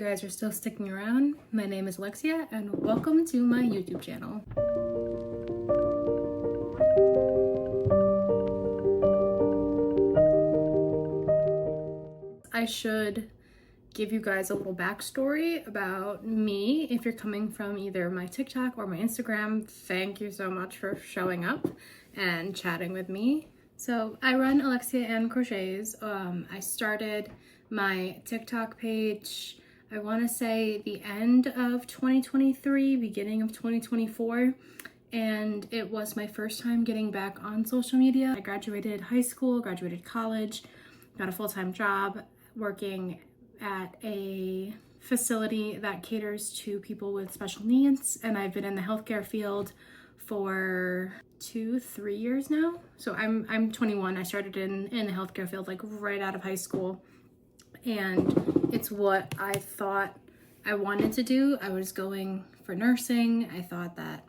guys are still sticking around. My name is Alexia and welcome to my YouTube channel. I should give you guys a little backstory about me. If you're coming from either my TikTok or my Instagram, thank you so much for showing up and chatting with me. So I run Alexia and Crochets. I started my TikTok page, I want to say the end of 2023, beginning of 2024. And it was my first time getting back on social media. I graduated high school, graduated college, got a full-time job working at a facility that caters to people with special needs. And I've been in the healthcare field for 2-3 years now. So I'm 21. I started in the healthcare field like right out of high school. And it's what I thought I wanted to do. I was going for nursing. I thought that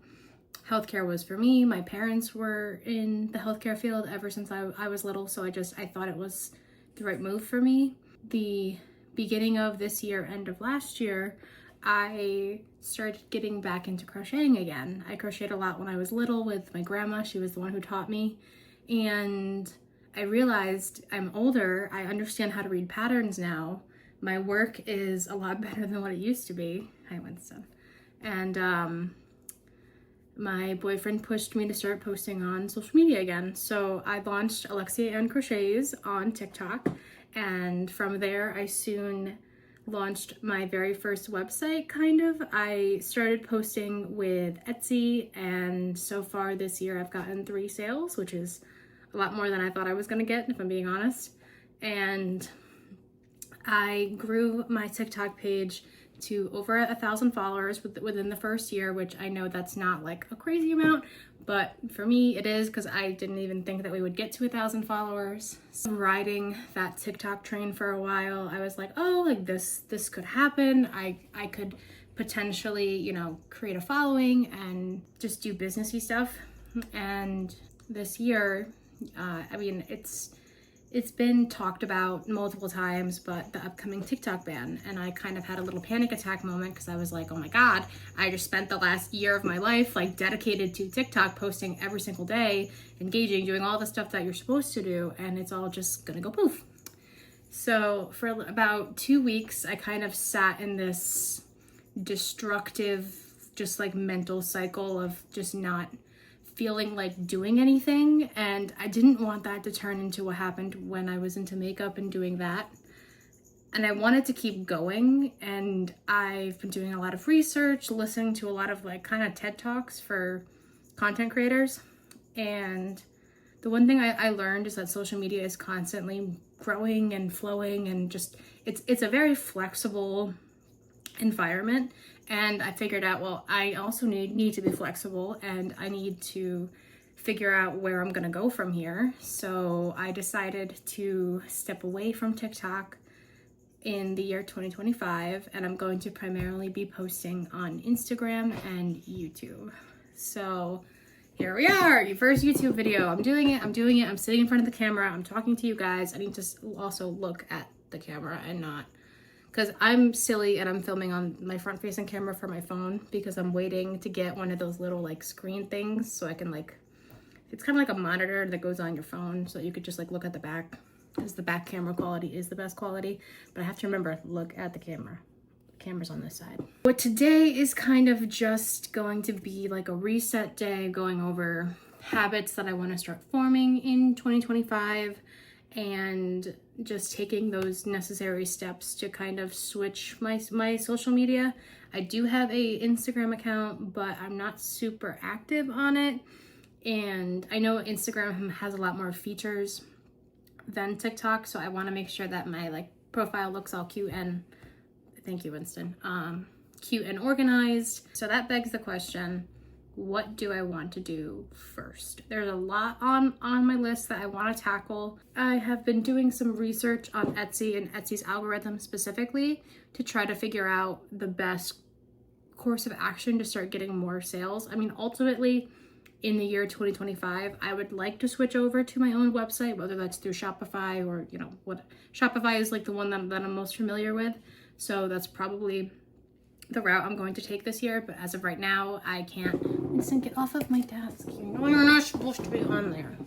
healthcare was for me. My parents were in the healthcare field ever since I was little. So I thought it was the right move for me. The beginning of this year, end of last year, I started getting back into crocheting again. I crocheted a lot when I was little with my grandma. She was the one who taught me. And I realized I'm older. I understand how to read patterns now. My work is a lot better than what it used to be. Hi, Winston. And my boyfriend pushed me to start posting on social media again. So I launched Alexia and Crochets on TikTok. And from there, I soon launched my very first website, kind of. I started posting with Etsy, and so far this year I've gotten 3 sales, which is a lot more than I thought I was gonna get, if I'm being honest. And I grew my TikTok page to over 1,000 followers within the first year, which I know that's not like a crazy amount, but for me it is, because I didn't even think that we would get to 1,000 followers. So riding that TikTok train for a while, I was like, oh, like this could happen. I could potentially, you know, create a following and just do businessy stuff. And this year, I mean, it's been talked about multiple times, but the upcoming TikTok ban. And I kind of had a little panic attack moment because I was like, oh my God, I just spent the last year of my life like dedicated to TikTok, posting every single day, engaging, doing all the stuff that you're supposed to do, and it's all just gonna go poof. So for about 2 weeks, I kind of sat in this destructive, just like mental cycle of just not feeling like doing anything, and I didn't want that to turn into what happened when I was into makeup and doing that. And I wanted to keep going, and I've been doing a lot of research, listening to a lot of like kind of TED Talks for content creators. And the one thing I learned is that social media is constantly growing and flowing, and just it's a very flexible environment. And I figured out, well, I also need to be flexible, and I need to figure out where I'm gonna go from here. So I decided to step away from TikTok in the year 2025, and I'm going to primarily be posting on Instagram and YouTube. So here we are, your first YouTube video. I'm doing it. I'm sitting in front of the camera. I'm talking to you guys. I need to also look at the camera and not, because I'm silly and I'm filming on my front facing camera for my phone because I'm waiting to get one of those little like screen things so I can like, it's kind of like a monitor that goes on your phone so you could just like look at the back, because the back camera quality is the best quality. But I have to remember, look at the camera. The camera's on this side. But today is kind of just going to be like a reset day, going over habits that I want to start forming in 2025 and just taking those necessary steps to kind of switch my social media. I do have a Instagram account, but I'm not super active on it. And I know Instagram has a lot more features than TikTok, so I want to make sure that my like profile looks all cute and, thank you, Winston, cute and organized. So that begs the question, what do I want to do first? There's a lot on my list that I want to tackle. I have been doing some research on Etsy and Etsy's algorithm specifically to try to figure out the best course of action to start getting more sales. I mean, ultimately, in the year 2025, I would like to switch over to my own website, whether that's through Shopify or, you know, what Shopify is like the one that I'm most familiar with. So that's probably the route I'm going to take this year, but as of right now, I can't. Vincent, get off of my desk. You know you're not supposed to be on there.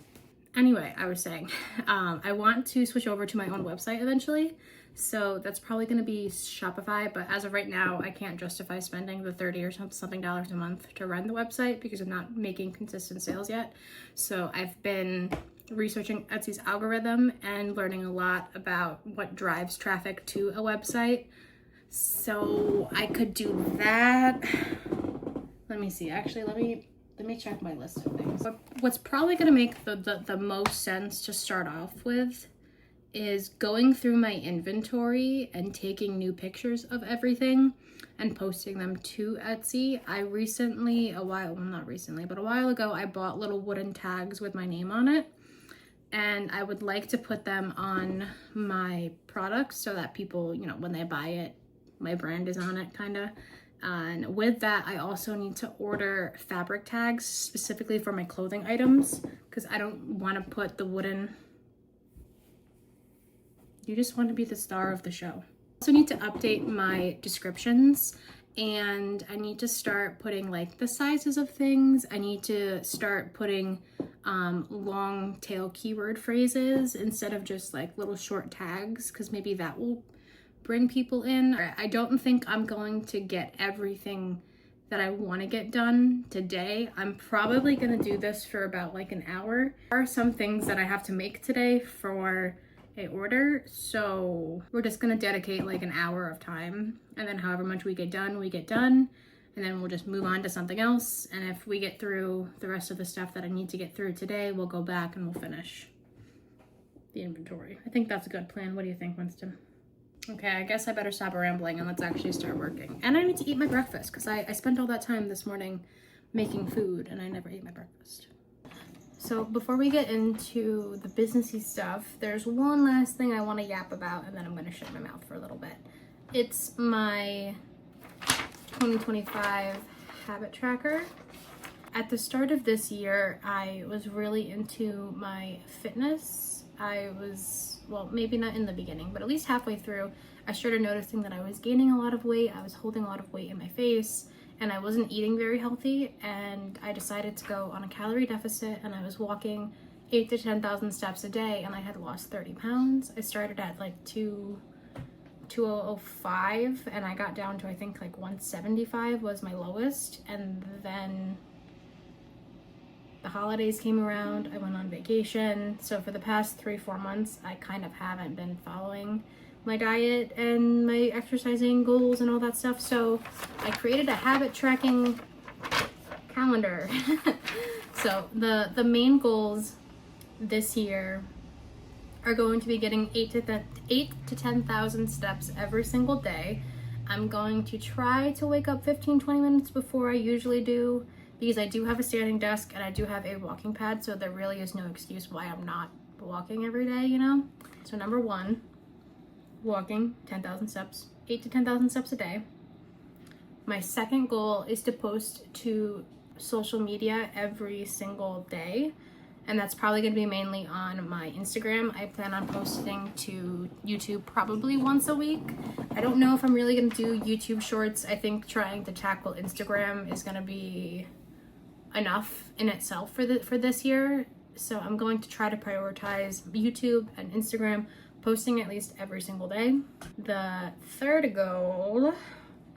Anyway, I was saying, I want to switch over to my own website eventually. So that's probably going to be Shopify, but as of right now, I can't justify spending the $30 or something a month to run the website because I'm not making consistent sales yet. So I've been researching Etsy's algorithm and learning a lot about what drives traffic to a website. So I could do that. Let me see. Actually, let me check my list of things. What's probably going to make the most sense to start off with is going through my inventory and taking new pictures of everything and posting them to Etsy. I recently, a while ago, I bought little wooden tags with my name on it. And I would like to put them on my products so that people, you know, when they buy it, my brand is on it, kind of. And with that, I also need to order fabric tags specifically for my clothing items because I don't want to put the wooden. You just want to be the star of the show. I also need to update my descriptions, and I need to start putting like the sizes of things. I need to start putting long tail keyword phrases instead of just like little short tags, because maybe that will bring people in. I don't think I'm going to get everything that I want to get done today. I'm probably going to do this for about like an hour. There are some things that I have to make today for a order, so we're just going to dedicate like an hour of time, and then however much we get done, and then we'll just move on to something else. And if we get through the rest of the stuff that I need to get through today, we'll go back and we'll finish the inventory. I think that's a good plan. What do you think, Winston? Okay, I guess I better stop rambling and let's actually start working. And I need to eat my breakfast because I spent all that time this morning making food and I never ate my breakfast. So before we get into the businessy stuff, there's one last thing I want to yap about, and then I'm going to shut my mouth for a little bit. It's my 2025 habit tracker. At the start of this year, I was really into my fitness. I was, well, maybe not in the beginning, but at least halfway through, I started noticing that I was gaining a lot of weight. I was holding a lot of weight in my face, and I wasn't eating very healthy. And I decided to go on a calorie deficit, and I was walking 8,000 to 10,000 steps a day, and I had lost 30 pounds. I started at like 205, and I got down to, I think, like 175 was my lowest. And then the holidays came around, I went on vacation. So for the past 3-4 months, I kind of haven't been following my diet and my exercising goals and all that stuff. So I created a habit tracking calendar. So the main goals this year are going to be getting 8 to 10,000 steps every single day. I'm going to try to wake up 15-20 minutes before I usually do, because I do have a standing desk and I do have a walking pad, so there really is no excuse why I'm not walking every day, you know? So number one, walking 10,000 steps, 8 to 10,000 steps a day. My second goal is to post to social media every single day, and that's probably going to be mainly on my Instagram. I plan on posting to YouTube probably once a week. I don't know if I'm really going to do YouTube shorts. I think trying to tackle Instagram is going to be enough in itself for this year. So I'm going to try to prioritize YouTube and Instagram, posting at least every single day. The third goal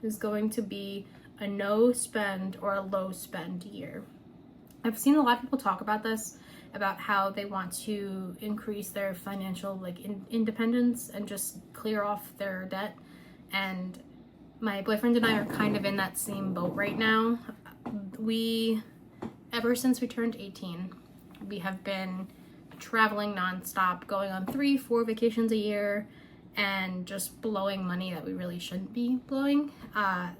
is going to be a no spend or a low spend year. I've seen a lot of people talk about this, about how they want to increase their financial independence and just clear off their debt. And my boyfriend and I are kind of in that same boat right now. Ever since we turned 18, we have been traveling nonstop, going on 3-4 vacations a year, and just blowing money that we really shouldn't be blowing.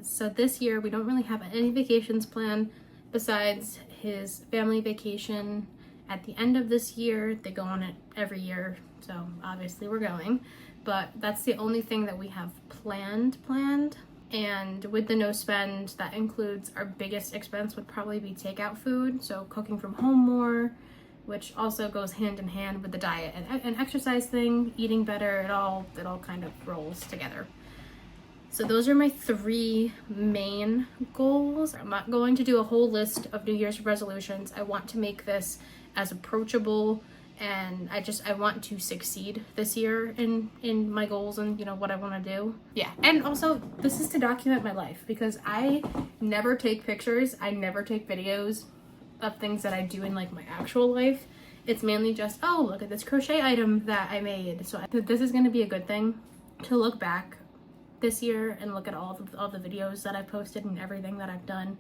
So this year we don't really have any vacations planned besides his family vacation at the end of this year. They go on it every year, so obviously we're going, but that's the only thing that we have planned. And with the no spend, that includes our biggest expense would probably be takeout food, so cooking from home more, which also goes hand in hand with the diet and exercise thing, eating better. It all kind of rolls together. So those are my 3 main goals. I'm not going to do a whole list of New Year's resolutions. I want to make this as approachable, and I want to succeed this year in my goals and, you know, what I want to do. Yeah, and also this is to document my life, because I never take pictures, I never take videos of things that I do in like my actual life. It's mainly just, oh, look at this crochet item that I made. So this is going to be a good thing to look back this year and look at all the videos that I've posted and everything that I've done.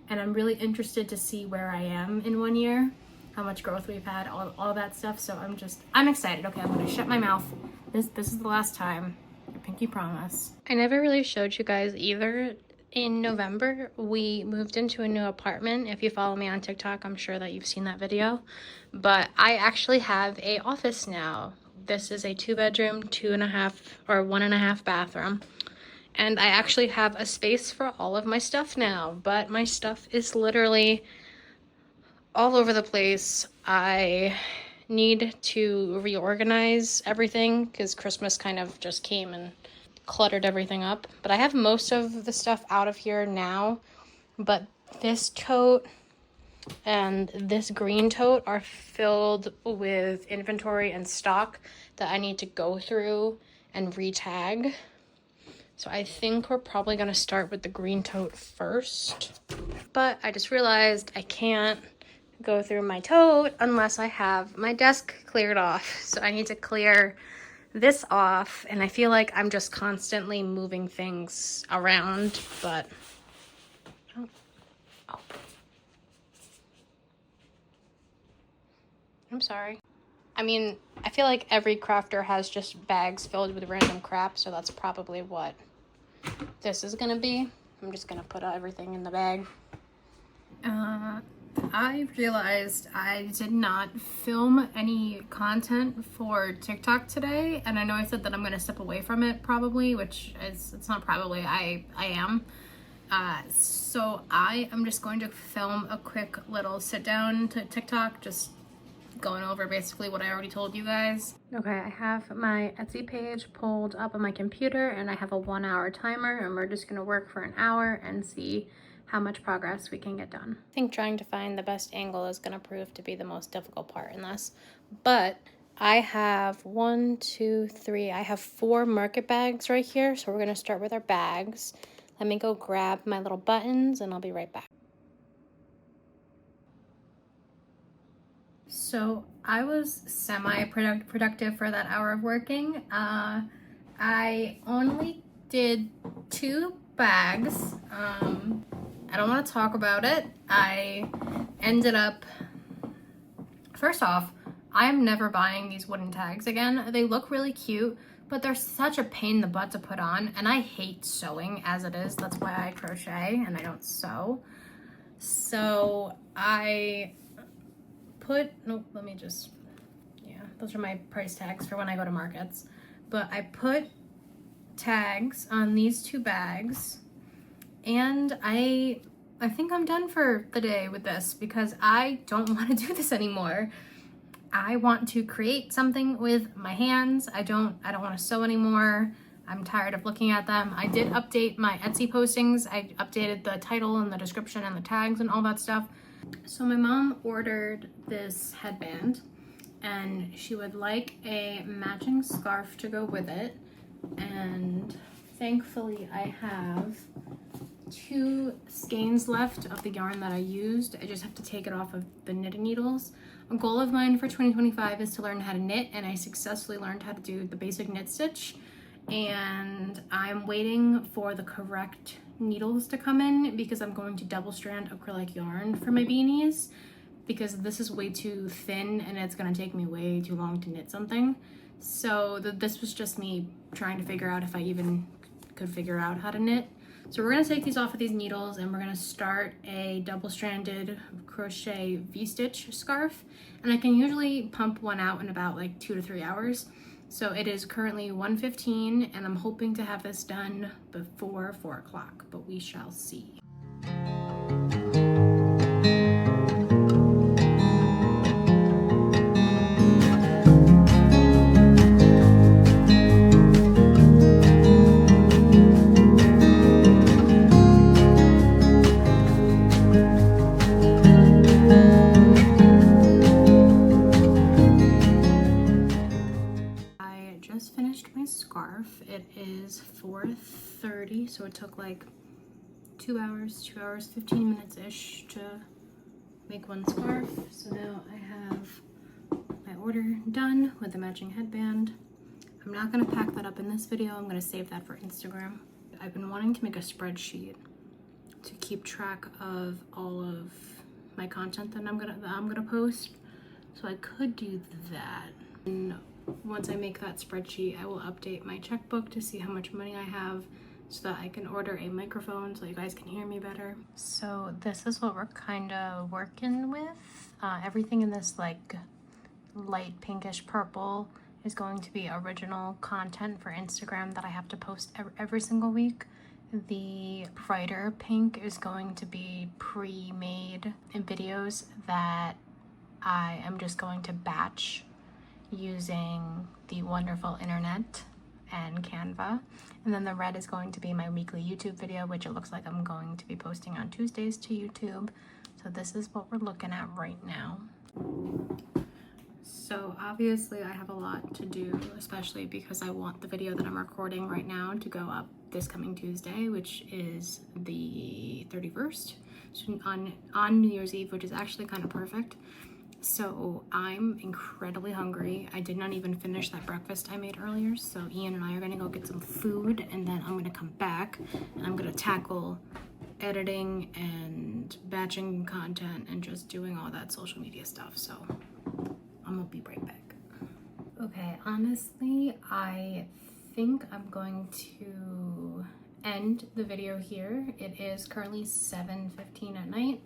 And I'm really interested to see where I am in 1 year, how much growth we've had, all that stuff. So I'm excited. Okay, I'm gonna shut my mouth. This is the last time. Your pinky promise. I never really showed you guys either. In November, we moved into a new apartment. If you follow me on TikTok, I'm sure that you've seen that video. But I actually have a office now. This is a 2-bedroom, 2.5 or 1.5 bathroom. And I actually have a space for all of my stuff now, but my stuff is literally all over the place. I need to reorganize everything because Christmas kind of just came and cluttered everything up. But I have most of the stuff out of here now, but this tote and this green tote are filled with inventory and stock that I need to go through and re-tag. So I think we're probably going to start with the green tote first. But I just realized I can't go through my tote unless I have my desk cleared off. So I need to clear this off. And I feel like I'm just constantly moving things around. But oh. I'm sorry. I mean, I feel like every crafter has just bags filled with random crap. So that's probably what this is gonna be. I'm just gonna put everything in the bag. I realized I did not film any content for TikTok today, and I know I said that I'm gonna step away from it probably, which is, it's not probably, I am. So I am just going to film a quick little sit down to TikTok, just going over basically what I already told you guys. Okay, I have my Etsy page pulled up on my computer, and I have a 1-hour timer, and we're just gonna work for an hour and see how much progress we can get done. I think trying to find the best angle is gonna prove to be the most difficult part in this, but I have 1, 2, 3, I have 4 market bags right here, so we're gonna start with our bags. Let me go grab my little buttons and I'll be right back. So I was semi-productive for that hour of working. I only did 2 bags. I don't want to talk about it. I ended up, first off, I'm never buying these wooden tags again. They look really cute, but they're such a pain in the butt to put on, and I hate sewing as it is. That's why I crochet and I don't sew. So I put, nope, let me just, yeah, those are my price tags for when I go to markets. But I put tags on these 2 bags, and I think I'm done for the day with this because I don't want to do this anymore. I want to create something with my hands. I don't want to sew anymore. I'm tired of looking at them. I did update my Etsy postings. I updated the title and the description and the tags and all that stuff. So my mom ordered this headband, and she would like a matching scarf to go with it. And thankfully I have 2 skeins left of the yarn that I used. I just have to take it off of the knitting needles. A goal of mine for 2025 is to learn how to knit, and I successfully learned how to do the basic knit stitch. And I'm waiting for the correct needles to come in because I'm going to double strand acrylic yarn for my beanies, because this is way too thin and it's going to take me way too long to knit something. So this was just me trying to figure out if I even could figure out how to knit. So we're going to take these off of these needles, and we're going to start a double-stranded crochet V-stitch scarf. And I can usually pump one out in about like 2 to 3 hours. So it is currently 1:15, and I'm hoping to have this done before 4 o'clock, but we shall see. is 4:30, so it took like 2 hours, 15 minutes-ish to make one scarf. So now I have my order done with the matching headband. I'm not gonna pack that up in this video, I'm gonna save that for Instagram. I've been wanting to make a spreadsheet to keep track of all of my content that I'm gonna post. So I could do that. And once I make that spreadsheet, I will update my checkbook to see how much money I have so that I can order a microphone so you guys can hear me better. So this is what we're kind of working with. Everything in this like light pinkish purple is going to be original content for Instagram that I have to post every single week. The brighter pink is going to be pre-made videos that I am just going to batch using the wonderful internet and Canva. And then the red is going to be my weekly YouTube video, which it looks like I'm going to be posting on Tuesdays to YouTube. So this is what we're looking at right now. So obviously I have a lot to do, especially because I want the video that I'm recording right now to go up this coming Tuesday, which is the 31st, so on New Year's Eve, which is actually kind of perfect. So I'm incredibly hungry. I did not even finish that breakfast I made earlier, so Ian and I are gonna go get some food, and then I'm gonna come back and I'm gonna tackle editing and batching content and just doing all that social media stuff. So I'm gonna be right back. Okay, honestly, I think I'm going to end the video here. It is currently 7:15 at night,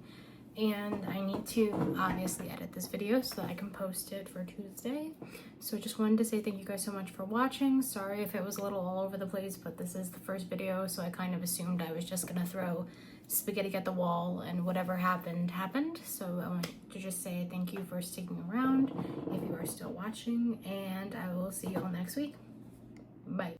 and I need to obviously edit this video so that I can post it for Tuesday. So just wanted to say thank you guys so much for watching. Sorry if it was a little all over the place, but this is the first video, so I kind of assumed I was just gonna throw spaghetti at the wall and whatever happened happened. So I want to just say thank you for sticking around if you are still watching, and I will see you all next week. Bye.